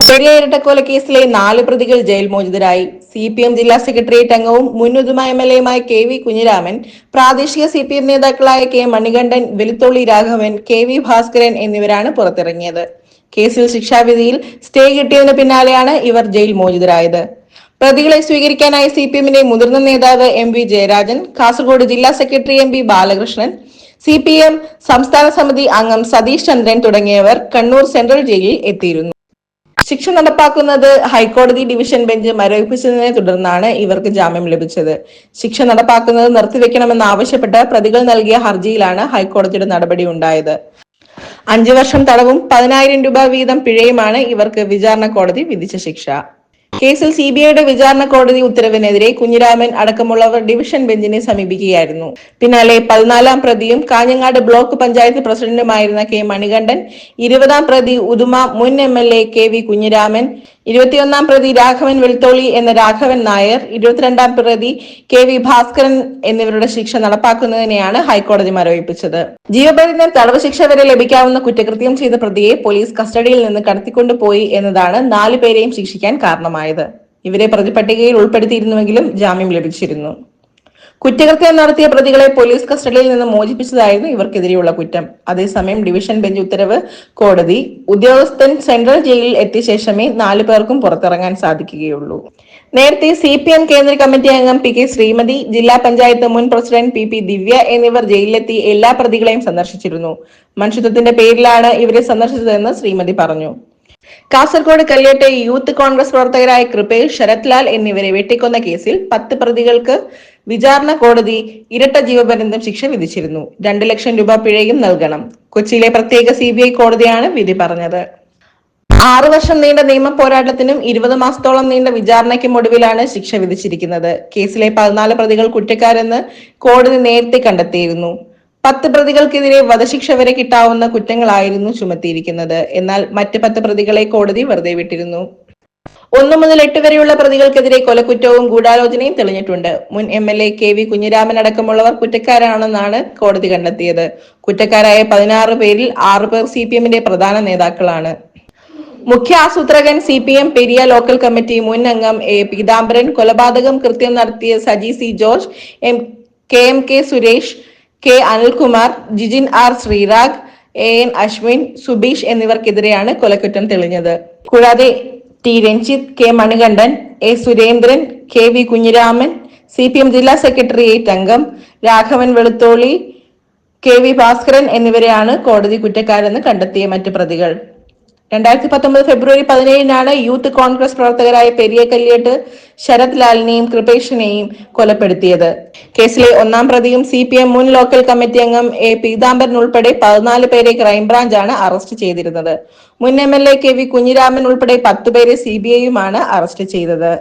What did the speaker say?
പെരിയ ഇരട്ടക്കൊലക്കേസിലെ 4 പ്രതികൾ jail മോചിതരായി. CPM ജില്ലാ secretariat അംഗവും മുൻ ഉദുമ MLA KV കുഞ്ഞിരാമൻ, പ്രാദേശിക CPM നേതാക്കളായ K മണികണ്ഠൻ, വെളുത്തോളി രാഘവൻ, KV ഭാസ്കരൻ എന്നിവരാണ് പുറത്തിറങ്ങിയത്. കേസിൽ ശിക്ഷാവിധിയിൽ സ്റ്റേ കിട്ടിയതിന് പിന്നാലെയാണ് ഇവർ ജയിൽ മോചിതരായത്. പ്രതികളെ സ്വീകരിക്കാനായി CPMന്റെ മുതിർന്ന നേതാവ് MV ജയരാജൻ, കാസർഗോഡ് ജില്ലാ സെക്രട്ടറി MB ബാലകൃഷ്ണൻ, CPM സംസ്ഥാന സമിതി അംഗം സതീഷ് ചന്ദ്രൻ തുടങ്ങിയവർ കണ്ണൂർ സെൻട്രൽ ജയിലിൽ എത്തിയിരുന്നു. ശിക്ഷ നടപ്പാക്കുന്നത് ഹൈക്കോടതി ഡിവിഷൻ ബെഞ്ച് മരവിപ്പിച്ചതിനെ തുടർന്നാണ് ഇവർക്ക് ജാമ്യം ലഭിച്ചത്. ശിക്ഷ നടപ്പാക്കുന്നത് നിർത്തിവെക്കണമെന്നാവശ്യപ്പെട്ട് പ്രതികൾ നൽകിയ ഹർജിയിലാണ് ഹൈക്കോടതിയുടെ നടപടി ഉണ്ടായത്. 5 വർഷം തടവും 10,000 രൂപ വീതം പിഴയുമാണ് ഇവർക്ക് വിചാരണ കോടതി വിധിച്ച ശിക്ഷ. കേസിൽ CBIയുടെ വിചാരണ കോടതി ഉത്തരവിനെതിരെ കുഞ്ഞിരാമൻ അടക്കമുള്ളവർ ഡിവിഷൻ ബെഞ്ചിനെ സമീപിക്കുകയായിരുന്നു. പിന്നാലെ 14-ാം പ്രതിയും കാഞ്ഞങ്ങാട് ബ്ലോക്ക് പഞ്ചായത്ത് പ്രസിഡന്റുമായിരുന്ന K മണികണ്ഠൻ, 20-ാം പ്രതി ഉദുമ മുൻ MLA KV കുഞ്ഞിരാമൻ, 21-ാം പ്രതി രാഘവൻ വെളുത്തോളി എന്ന രാഘവൻ നായർ, 22-ാം പ്രതി KV ഭാസ്കരൻ എന്നിവരുടെ ശിക്ഷ നടപ്പാക്കുന്നതിനെയാണ് ഹൈക്കോടതി മരവിപ്പിച്ചത്. ജീവപര്യന്തം തടവ് ശിക്ഷ വരെ ലഭിക്കാവുന്ന കുറ്റകൃത്യം ചെയ്ത പ്രതിയെ പോലീസ് കസ്റ്റഡിയിൽ നിന്ന് കടത്തിക്കൊണ്ടുപോയി എന്നതാണ് 4 പേരെയും ശിക്ഷിക്കാൻ കാരണമായത്. ഇവരെ പ്രതിപട്ടികയിൽ ഉൾപ്പെടുത്തിയിരുന്നുവെങ്കിലും ജാമ്യം ലഭിച്ചിരുന്നു. കുറ്റകൃത്യം നടത്തിയ പ്രതികളെ പോലീസ് കസ്റ്റഡിയിൽ നിന്ന് മോചിപ്പിച്ചതായിരുന്നു ഇവർക്കെതിരെയുള്ള കുറ്റം. അതേസമയം ഡിവിഷൻ ബെഞ്ച് ഉത്തരവ് കോടതി ഉദ്യോഗസ്ഥൻ സെൻട്രൽ ജയിലിൽ എത്തിയ ശേഷമേ 4 പേർക്കും പുറത്തിറങ്ങാൻ സാധിക്കുകയുള്ളൂ. നേരത്തെ CPM കേന്ദ്ര കമ്മിറ്റി അംഗം PK ശ്രീമതി, ജില്ലാ പഞ്ചായത്ത് മുൻ പ്രസിഡന്റ് PP ദിവ്യ എന്നിവർ ജയിലിലെത്തി എല്ലാ പ്രതികളെയും സന്ദർശിച്ചിരുന്നു. മനുഷ്യത്വത്തിന്റെ പേരിലാണ് ഇവരെ സന്ദർശിച്ചതെന്ന് ശ്രീമതി പറഞ്ഞു. കാസർഗോഡ് കല്ലേട്ട് യൂത്ത് കോൺഗ്രസ് പ്രവർത്തകരായ കൃപേഷ്, ശരത് ലാൽ എന്നിവരെ വെട്ടിക്കൊന്ന കേസിൽ 10 പ്രതികൾക്ക് വിചാരണ കോടതി ഇരട്ട ജീവപര്യന്തം ശിക്ഷ വിധിച്ചിരുന്നു. 2 ലക്ഷം രൂപ പിഴയും നൽകണം. കൊച്ചിയിലെ പ്രത്യേക CBI കോടതിയാണ് വിധി പറഞ്ഞത്. 6 വർഷം നീണ്ട നിയമ പോരാട്ടത്തിനും 20 മാസത്തോളം നീണ്ട വിചാരണയ്ക്കും ഒടുവിലാണ് ശിക്ഷ വിധിച്ചിരിക്കുന്നത്. കേസിലെ 14 പ്രതികൾ കുറ്റക്കാരെന്ന് കോടതി നേരത്തെ കണ്ടെത്തിയിരുന്നു. 10 പ്രതികൾക്കെതിരെ വധശിക്ഷ വരെ കിട്ടാവുന്ന കുറ്റങ്ങളായിരുന്നു ചുമത്തിയിരിക്കുന്നത്. എന്നാൽ മറ്റ് 10 പ്രതികളെ കോടതി വെറുതെ വിട്ടിരുന്നു. 1 മുതൽ 8 വരെയുള്ള പ്രതികൾക്കെതിരെ കൊലക്കുറ്റവും ഗൂഢാലോചനയും തെളിഞ്ഞിട്ടുണ്ട്. മുൻ MLA KV കുഞ്ഞിരാമൻ അടക്കമുള്ളവർ കുറ്റക്കാരാണെന്നാണ് കോടതി കണ്ടെത്തിയത്. കുറ്റക്കാരായ 16 പേരിൽ 6 പേർ CPMന്റെ പ്രധാന നേതാക്കളാണ്. മുഖ്യ ആസൂത്രകൻ CPM പെരിയ ലോക്കൽ കമ്മിറ്റി മുൻ അംഗം A പീതാംബരൻ, കൊലപാതകം കൃത്യം നടത്തിയ Saji C George, KMK Suresh, K Anilkumar, Jijin R Sreerag, AN Ashwin, Subeesh എന്നിവർക്കെതിരെയാണ് കൊലക്കുറ്റം തെളിഞ്ഞത്. കൂടാതെ T Ranjith, K Manikandan, A Surendran, KV Kunhiraman, CPM ജില്ലാ സെക്രട്ടേറിയറ്റ് അംഗം രാഘവൻ വെളുത്തോളി, KV ഭാസ്കരൻ എന്നിവരെയാണ് കോടതി കുറ്റക്കാരെന്ന് കണ്ടെത്തിയ മറ്റ് പ്രതികൾ. 2019 ഫെബ്രുവരി 17-നാണ് യൂത്ത് കോൺഗ്രസ് പ്രവർത്തകരായ പെരിയ കല്ലേട്ട് ശരത് ലാലിനെയും കൃപേഷിനെയും കൊലപ്പെടുത്തിയത്. കേസിലെ 1-ാം പ്രതിയും CPM മുൻ ലോക്കൽ കമ്മിറ്റി അംഗം A പീതാംബരൻ ഉൾപ്പെടെ 14 പേരെ ക്രൈംബ്രാഞ്ചാണ് അറസ്റ്റ് ചെയ്തിരുന്നത്. മുൻ MLA KV കുഞ്ഞിരാമൻ ഉൾപ്പെടെ 10 പേരെ CBIയുമാണ് അറസ്റ്റ് ചെയ്തത്.